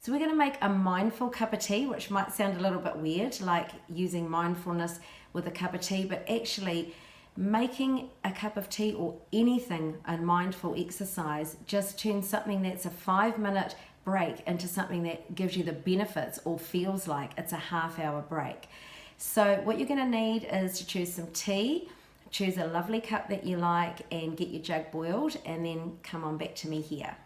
So we're going to make a mindful cup of tea, which might sound a little bit weird, like using mindfulness with a cup of tea, but actually making a cup of tea or anything a mindful exercise just turns something that's a 5-minute break into something that gives you the benefits or feels like it's a half-hour break. So what you're going to need is to choose some tea, choose a lovely cup that you like, and get your jug boiled, and then come on back to me here.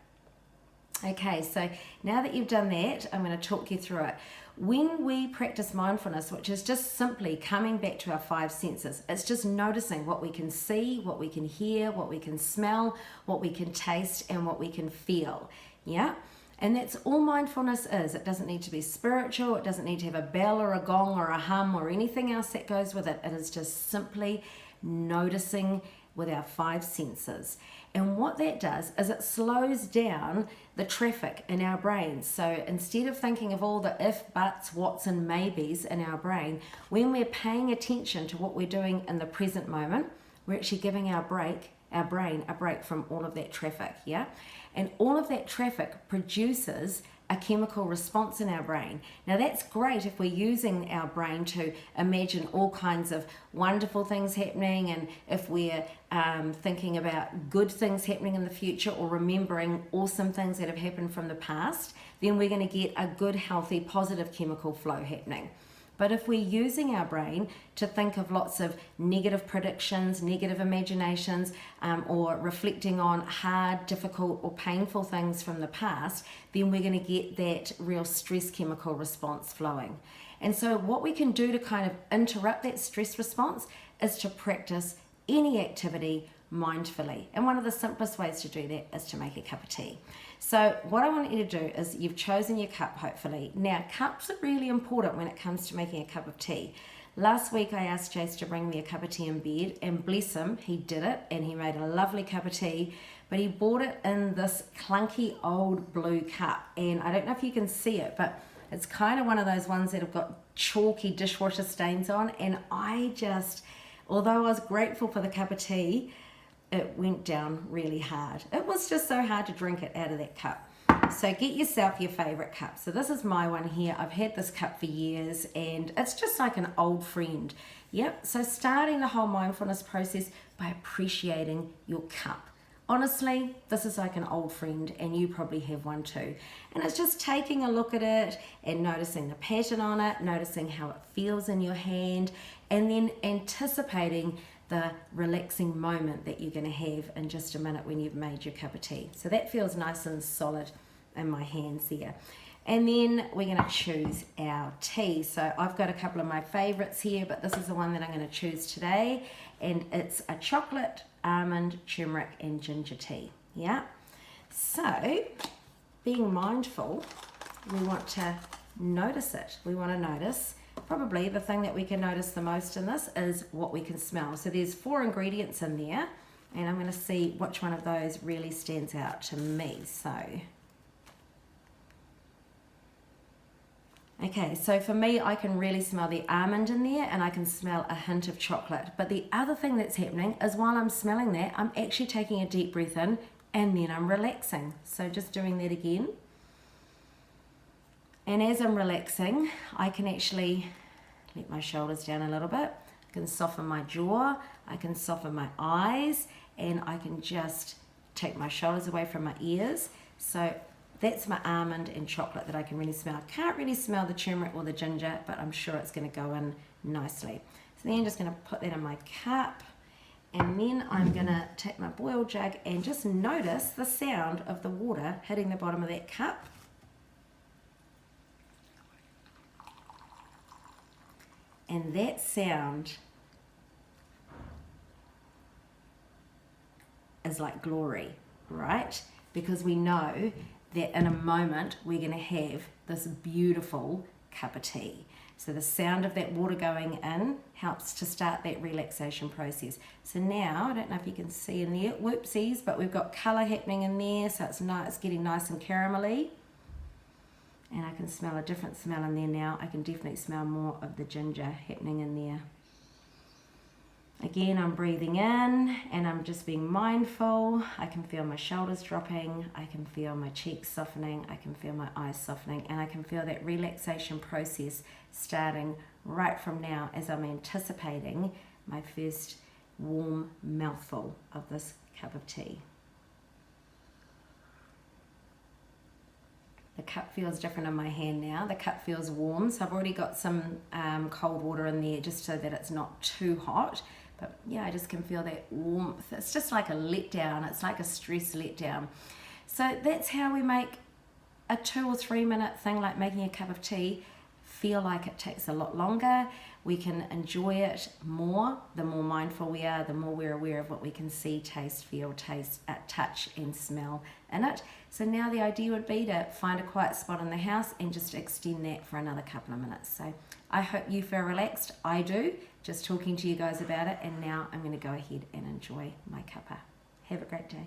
Okay, so now that you've done that, I'm going to talk you through it. When we practice mindfulness, which is just simply coming back to our 5 senses, it's just noticing what we can see, what we can hear, what we can smell, what we can taste, and what we can feel. Yeah? And that's all mindfulness is. It doesn't need to be spiritual, it doesn't need to have a bell or a gong or a hum or anything else that goes with it. It is just simply noticing with our 5 senses. And what that does is it slows down the traffic in our brains. So instead of thinking of all the if, buts, whats, and maybes in our brain, when we're paying attention to what we're doing in the present moment, we're actually giving our brain a break from all of that traffic, yeah? And all of that traffic produces a chemical response in our brain. Now that's great if we're using our brain to imagine all kinds of wonderful things happening, and if we're thinking about good things happening in the future or remembering awesome things that have happened from the past, then we're going to get a good, healthy, positive chemical flow happening. But if we're using our brain to think of lots of negative predictions, negative imaginations, or reflecting on hard, difficult, or painful things from the past, then we're going to get that real stress chemical response flowing. And so what we can do to kind of interrupt that stress response is to practice any activity mindfully. And one of the simplest ways to do that is to make a cup of tea. So what I want you to do is, you've chosen your cup, hopefully. Now, cups are really important when it comes to making a cup of tea. Last week I asked Jace to bring me a cup of tea in bed, and bless him, he did it, and he made a lovely cup of tea, but he bought it in this clunky old blue cup. And I don't know if you can see it, but it's kind of one of those ones that have got chalky dishwasher stains on, and although I was grateful for the cup of tea, it went down really hard. It was just so hard to drink it out of that cup. So get yourself your favorite cup. So this is my one here. I've had this cup for years, and it's just like an old friend. Yep. So starting the whole mindfulness process by appreciating your cup. Honestly, this is like an old friend, and you probably have one too. And it's just taking a look at it and noticing the pattern on it, noticing how it feels in your hand, and then anticipating the relaxing moment that you're going to have in just a minute when you've made your cup of tea. So that feels nice and solid in my hands there. And then we're going to choose our tea. So I've got a couple of my favorites here, but this is the one that I'm going to choose today. And it's a chocolate, almond, turmeric, and ginger tea. Yeah. So being mindful, we want to notice it. We want to notice, probably the thing that we can notice the most in this is what we can smell. So there's 4 ingredients in there, and I'm going to see which one of those really stands out to me. Okay, so for me, I can really smell the almond in there, and I can smell a hint of chocolate. But the other thing that's happening is, while I'm smelling that, I'm actually taking a deep breath in, and then I'm relaxing. So just doing that again. And as I'm relaxing, I can actually let my shoulders down a little bit. I can soften my jaw, I can soften my eyes, and I can just take my shoulders away from my ears. So that's my almond and chocolate that I can really smell. I can't really smell the turmeric or the ginger, but I'm sure it's going to go in nicely. So then I'm just going to put that in my cup, and then I'm going to take my boil jug and just notice the sound of the water hitting the bottom of that cup. And that sound is like glory, right? Because we know that in a moment we're going to have this beautiful cup of tea. So the sound of that water going in helps to start that relaxation process. So now, I don't know if you can see in there, whoopsies, but we've got colour happening in there, so it's nice, it's getting nice and caramelly. And I can smell a different smell in there now. I can definitely smell more of the ginger happening in there. Again, I'm breathing in and I'm just being mindful. I can feel my shoulders dropping. I can feel my cheeks softening. I can feel my eyes softening. And I can feel that relaxation process starting right from now as I'm anticipating my first warm mouthful of this cup of tea. The cup feels different in my hand now. The cup feels warm, so I've already got some cold water in there just so that it's not too hot. But yeah, I just can feel that warmth. It's just like a letdown. It's like a stress letdown. So that's how we make a 2 or 3 minute thing like making a cup of tea feel like it takes a lot longer. We can enjoy it more. The more mindful we are, the more we're aware of what we can see, taste, feel, touch and smell in it. So now the idea would be to find a quiet spot in the house and just extend that for another couple of minutes. So I hope you feel relaxed. I do, just talking to you guys about it. And now I'm going to go ahead and enjoy my cuppa. Have a great day.